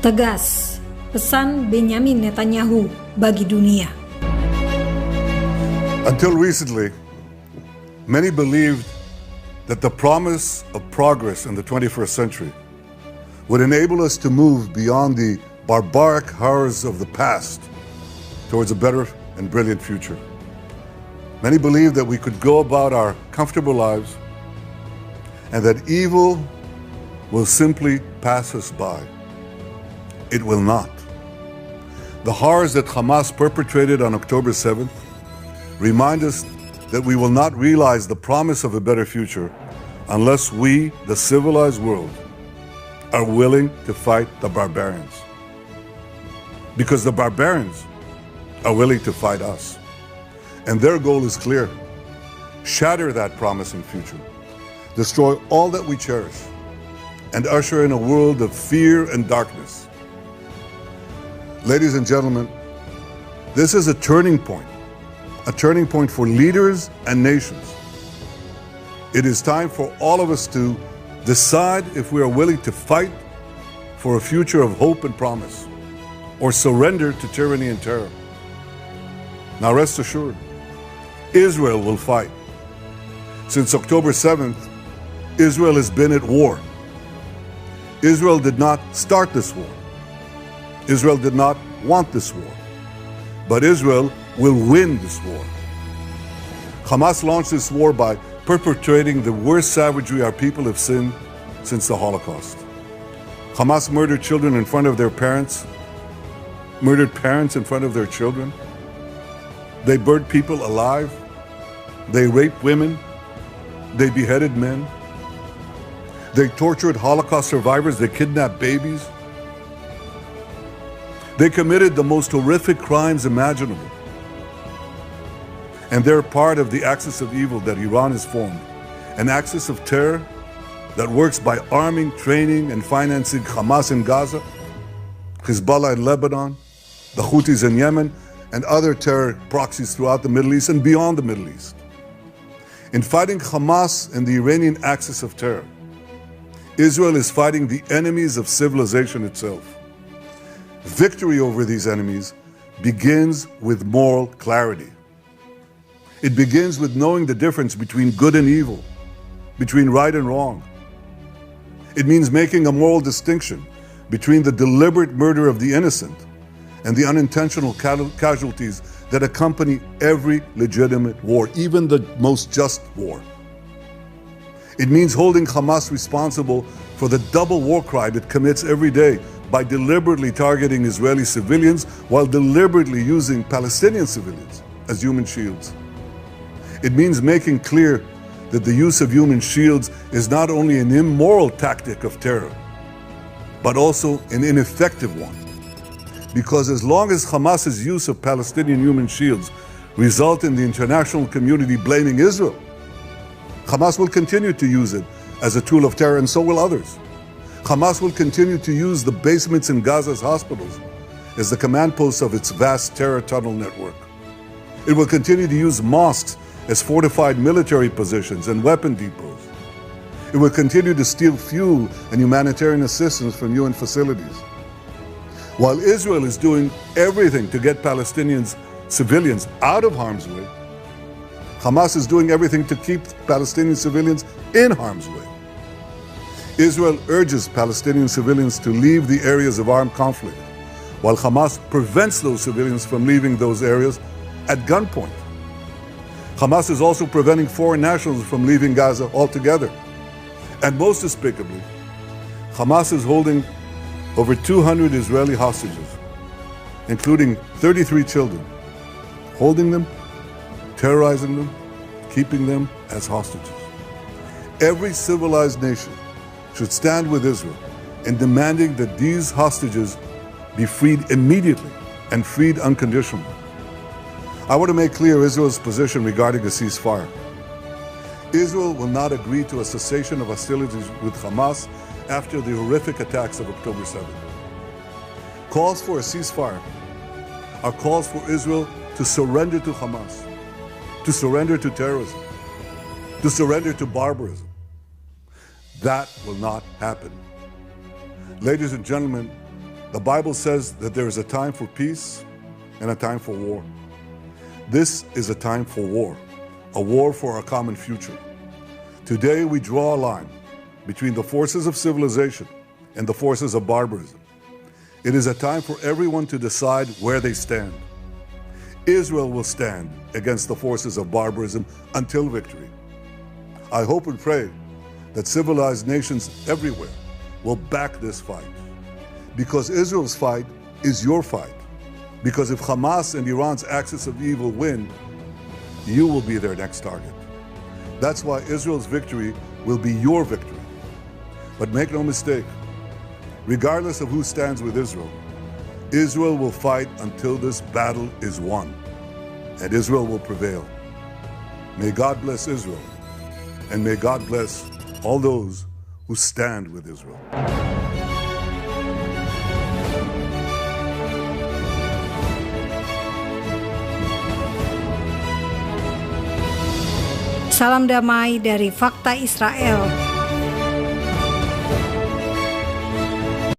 Tegas, pesan Benyamin Netanyahu bagi dunia. Until recently, many believed that the promise of progress in the 21st century would enable us to move beyond the barbaric horrors of the past towards a better and brilliant future. Many believed that we could go about our comfortable lives and that evil will simply pass us by. It will not. The horrors that Hamas perpetrated on October 7th remind us that we will not realize the promise of a better future unless we, the civilized world, are willing to fight the barbarians. Because the barbarians are willing to fight us. And their goal is clear. Shatter that promising future. Destroy all that we cherish and usher in a world of fear and darkness. Ladies and gentlemen, this is a turning point for leaders and nations. It is time for all of us to decide if we are willing to fight for a future of hope and promise, or surrender to tyranny and terror. Now rest assured, Israel will fight. Since October 7th, Israel has been at war. Israel did not start this war. Israel did not want this war. But Israel will win this war. Hamas launched this war by perpetrating the worst savagery our people have seen since the Holocaust. Hamas murdered children in front of their parents, murdered parents in front of their children. They burned people alive. They raped women. They beheaded men. They tortured Holocaust survivors. They kidnapped babies. They committed the most horrific crimes imaginable. And they're part of the axis of evil that Iran has formed, an axis of terror that works by arming, training, and financing Hamas in Gaza, Hezbollah in Lebanon, the Houthis in Yemen, and other terror proxies throughout the Middle East and beyond the Middle East. In fighting Hamas and the Iranian axis of terror, Israel is fighting the enemies of civilization itself. Victory over these enemies begins with moral clarity. It begins with knowing the difference between good and evil, between right and wrong. It means making a moral distinction between the deliberate murder of the innocent and the unintentional casualties that accompany every legitimate war, even the most just war. It means holding Hamas responsible for the double war crime it commits every day by deliberately targeting Israeli civilians while deliberately using Palestinian civilians as human shields. It means making clear that the use of human shields is not only an immoral tactic of terror, but also an ineffective one. Because as long as Hamas's use of Palestinian human shields result in the international community blaming Israel, Hamas will continue to use it as a tool of terror, and so will others. Hamas will continue to use the basements in Gaza's hospitals as the command posts of its vast terror tunnel network. It will continue to use mosques as fortified military positions and weapon depots. It will continue to steal fuel and humanitarian assistance from UN facilities. While Israel is doing everything to get Palestinians, civilians, out of harm's way, Hamas is doing everything to keep Palestinian civilians in harm's way. Israel urges Palestinian civilians to leave the areas of armed conflict, while Hamas prevents those civilians from leaving those areas at gunpoint. Hamas is also preventing foreign nationals from leaving Gaza altogether. And most despicably, Hamas is holding over 200 Israeli hostages, including 33 children, holding them, terrorizing them, keeping them as hostages. Every civilized nation should stand with Israel in demanding that these hostages be freed immediately and freed unconditionally. I want to make clear Israel's position regarding a ceasefire. Israel will not agree to a cessation of hostilities with Hamas after the horrific attacks of October 7th. Calls for a ceasefire are calls for Israel to surrender to Hamas, to surrender to terrorism, to surrender to barbarism. That will not happen. Ladies and gentlemen, The Bible says that there is a time for peace and a time for war. This is a time for war, a war for our common future. Today we draw a line between the forces of civilization and the forces of barbarism. It is a time for everyone to decide where they stand. Israel will stand against the forces of barbarism until victory. I hope and pray that civilized nations everywhere will back this fight. Because Israel's fight is your fight. Because if Hamas and Iran's axis of evil win, you will be their next target. That's why Israel's victory will be your victory. But make no mistake, regardless of who stands with Israel, Israel will fight until this battle is won, and Israel will prevail. May God bless Israel, and may God bless all those who stand with Israel. Salam damai dari Fakta Israel.